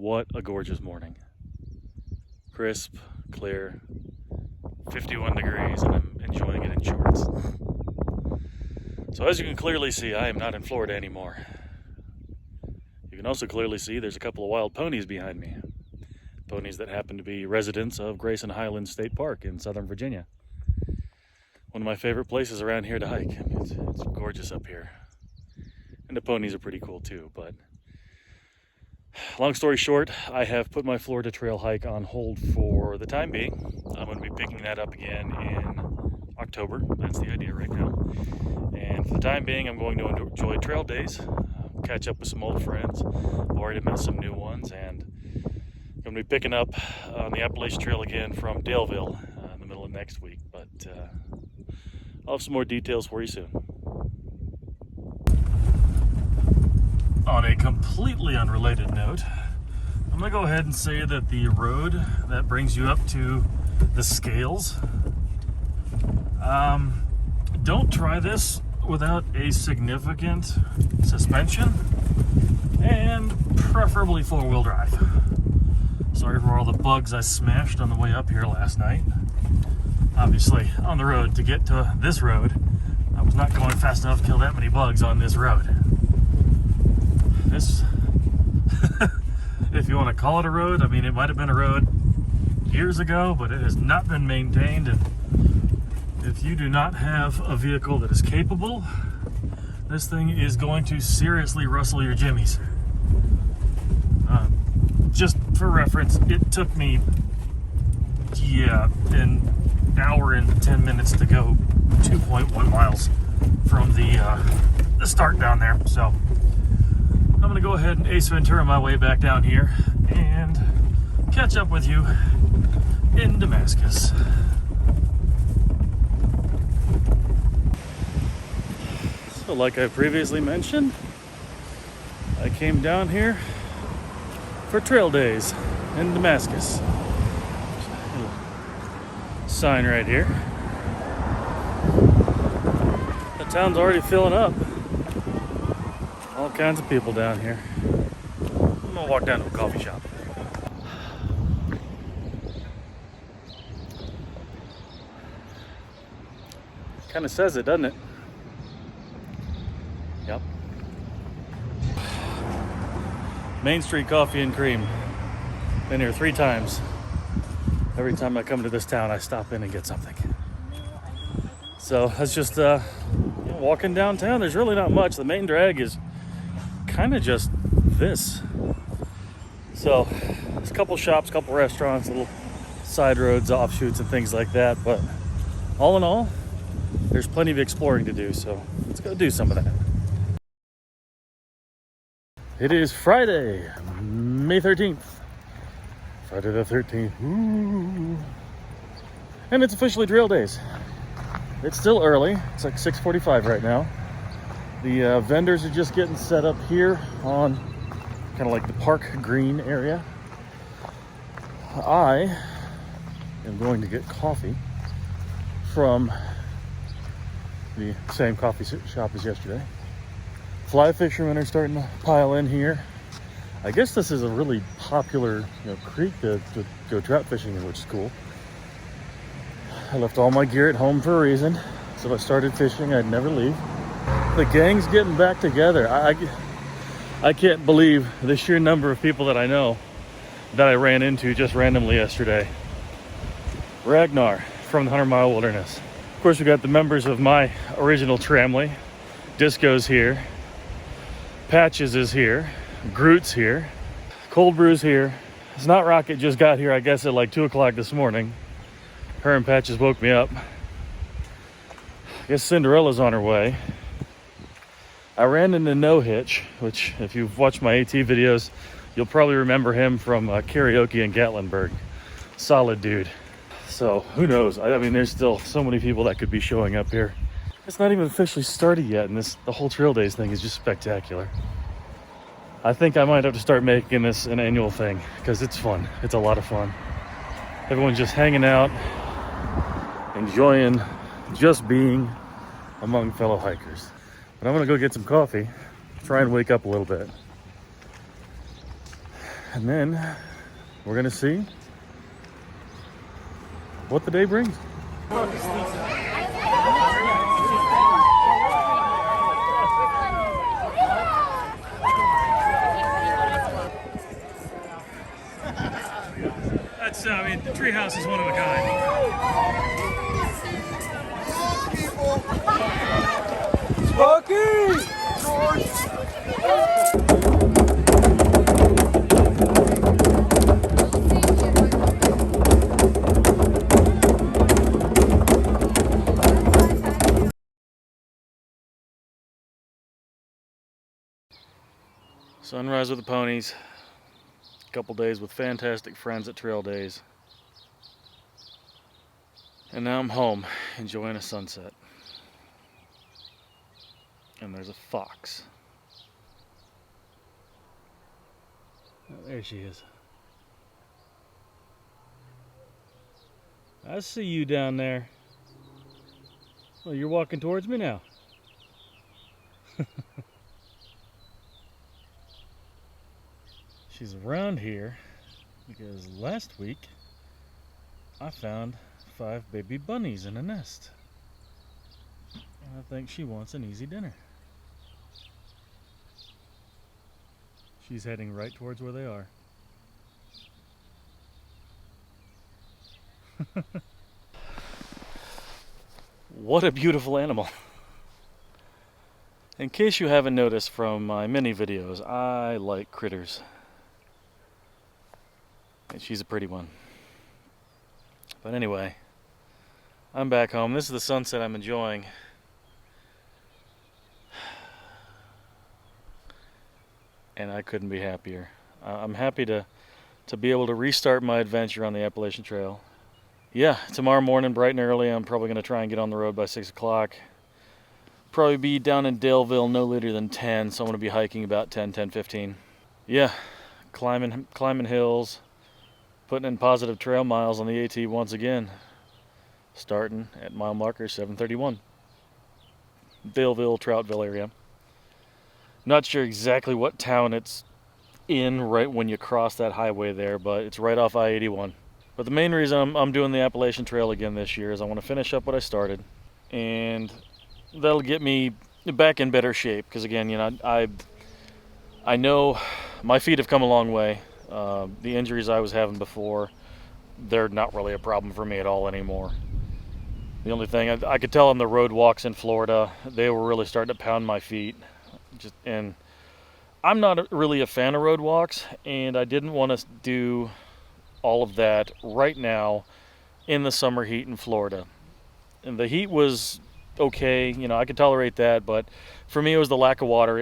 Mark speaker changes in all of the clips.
Speaker 1: what a gorgeous morning. Crisp, clear, 51 degrees, and I'm enjoying it in shorts. So as you can clearly see, I am not in Florida anymore. You can also clearly see there's a couple of wild ponies behind me. Ponies that happen to be residents of Grayson Highlands State Park in Southern Virginia. One of my favorite places around here to hike. I mean, it's gorgeous up here. And the ponies are pretty cool too, but long story short, I have put my Florida Trail hike on hold for the time being. I'm going to be picking that up again in October. That's the idea right now. And for the time being, I'm going to enjoy trail days, catch up with some old friends. I've already met some new ones, and I'm going to be picking up on the Appalachian Trail again from Daleville in the middle of next week. But I'll have some more details for you soon. On a completely unrelated note, I'm going to go ahead and say that the road that brings you up to the scales, don't try this without a significant suspension and preferably four-wheel drive. Sorry for all the bugs I smashed on the way up here last night. Obviously, on the road to get to this road, I was not going fast enough to kill that many bugs on this road. This, if you want to call it a road, I mean, it might have been a road years ago, but it has not been maintained. And if you do not have a vehicle that is capable, this thing is going to seriously rustle your jimmies. Just for reference, it took me, an hour and 10 minutes to go 2.1 miles from the start down there. So I'm going to go ahead and Ace Ventura my way back down here and catch up with you in Damascus. So like I previously mentioned, I came down here for trail days in Damascus. Sign right here. The town's already filling up. All kinds of people down here. I'm gonna walk down to a coffee shop. Kind of says it, doesn't it? Yep. Main Street Coffee and Cream. Been here 3 times. Every time I come to this town, I stop in and get something. So that's just walking downtown. There's really not much. The main drag is kind of just this. So there's a couple shops, couple restaurants, little side roads, offshoots, and things like that. But all in all, there's plenty of exploring to do. So let's go do some of that. It is Friday, May 13th. Friday the 13th. Ooh. And it's officially trail days. It's still early. It's like 6:45 right now. The vendors are just getting set up here on kind of like the park green area. I am going to get coffee from the same coffee shop as yesterday. Fly fishermen are starting to pile in here. I guess this is a really popular, creek to go trout fishing in, which is cool. I left all my gear at home for a reason. So if I started fishing, I'd never leave. The gang's getting back together. I can't believe the sheer number of people that I know that I ran into just randomly yesterday. Ragnar from the 100 Mile Wilderness. Of course, we got the members of my original tramley. Disco's here. Patches is here. Groot's here. Cold Brew's here. It's not Rocket just got here, I guess, at like 2 o'clock this morning. Her and Patches woke me up. I guess Cinderella's on her way. I ran into No Hitch, which if you've watched my AT videos, you'll probably remember him from karaoke in Gatlinburg. Solid dude. So who knows? I mean, there's still so many people that could be showing up here. It's not even officially started yet, and the whole trail days thing is just spectacular. I think I might have to start making this an annual thing because it's fun. It's a lot of fun. Everyone's just hanging out, enjoying just being among fellow hikers. But I'm gonna go get some coffee, try and wake up a little bit. And then we're gonna see what the day brings. That's, I mean, the treehouse is one of a kind.
Speaker 2: Smoky!
Speaker 1: Sunrise with the ponies. A couple days with fantastic friends at Trail Days. And now I'm home, enjoying a sunset. And there's a fox. Oh, there she is. I see you down there. Well, you're walking towards me now. She's around here because last week I found 5 baby bunnies in a nest. And I think she wants an easy dinner. She's heading right towards where they are. What a beautiful animal. In case you haven't noticed from my many videos, I like critters. And she's a pretty one. But anyway, I'm back home. This is the sunset I'm enjoying. And I couldn't be happier. I'm happy to be able to restart my adventure on the Appalachian Trail. Yeah, tomorrow morning, bright and early, I'm probably going to try and get on the road by 6 o'clock. Probably be down in Daleville no later than 10, so I'm going to be hiking about 10:15. Yeah, climbing hills, putting in positive trail miles on the AT once again, starting at mile marker 731. Daleville, Troutville area. Not sure exactly what town it's in right when you cross that highway there, but it's right off I-81. But the main reason I'm doing the Appalachian Trail again this year is I want to finish up what I started, and that'll get me back in better shape. Because again, you know, I know my feet have come a long way. The injuries I was having before, they're not really a problem for me at all anymore. The only thing I could tell on the road walks in Florida, they were really starting to pound my feet. And I'm not really a fan of road walks, and I didn't want to do all of that right now in the summer heat in Florida. And the heat was okay, you know, I could tolerate that, but for me it was the lack of water.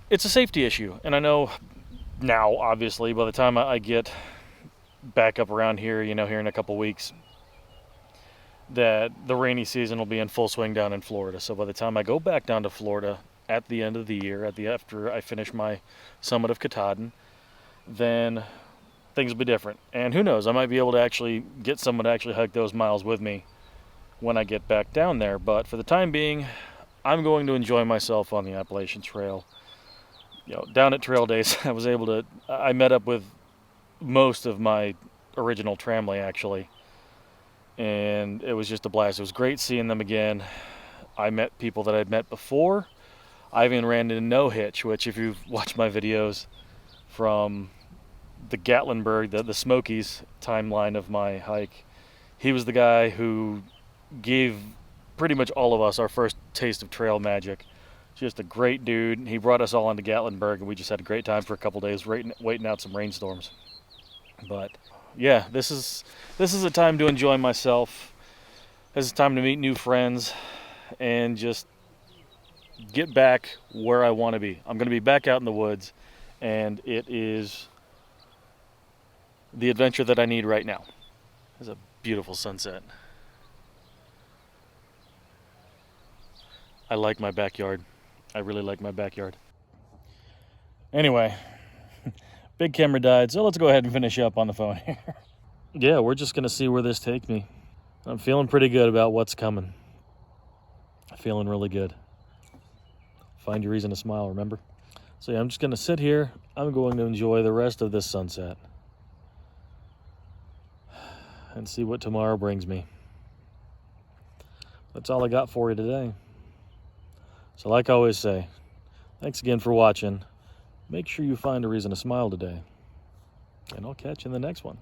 Speaker 1: It's a safety issue, and I know now, obviously, by the time I get back up around here, you know, here in a couple weeks, that the rainy season will be in full swing down in Florida. So by the time I go back down to Florida at the end of the year, after I finish my summit of Katahdin, then things will be different. And who knows, I might be able to actually get someone to actually hike those miles with me when I get back down there. But for the time being, I'm going to enjoy myself on the Appalachian Trail. You know, down at Trail Days, I met up with most of my original tramley actually, and it was just a blast. It was great seeing them again. I met people that I'd met before. I even ran into No Hitch, which if you've watched my videos from the Gatlinburg, the Smokies timeline of my hike, he was the guy who gave pretty much all of us our first taste of trail magic. Just a great dude. He brought us all into Gatlinburg, and we just had a great time for a couple days waiting out some rainstorms. But yeah, this is a time to enjoy myself. This is a time to meet new friends and just get back where I want to be. I'm going to be back out in the woods, and it is the adventure that I need right now. It's a beautiful sunset. I like my backyard. I really like my backyard. Anyway, big camera died, so let's go ahead and finish up on the phone here. Yeah, we're just going to see where this takes me. I'm feeling pretty good about what's coming. Feeling really good. Find your reason to smile, remember? So yeah, I'm just going to sit here. I'm going to enjoy the rest of this sunset and see what tomorrow brings me. That's all I got for you today. So like I always say, thanks again for watching. Make sure you find a reason to smile today. And I'll catch you in the next one.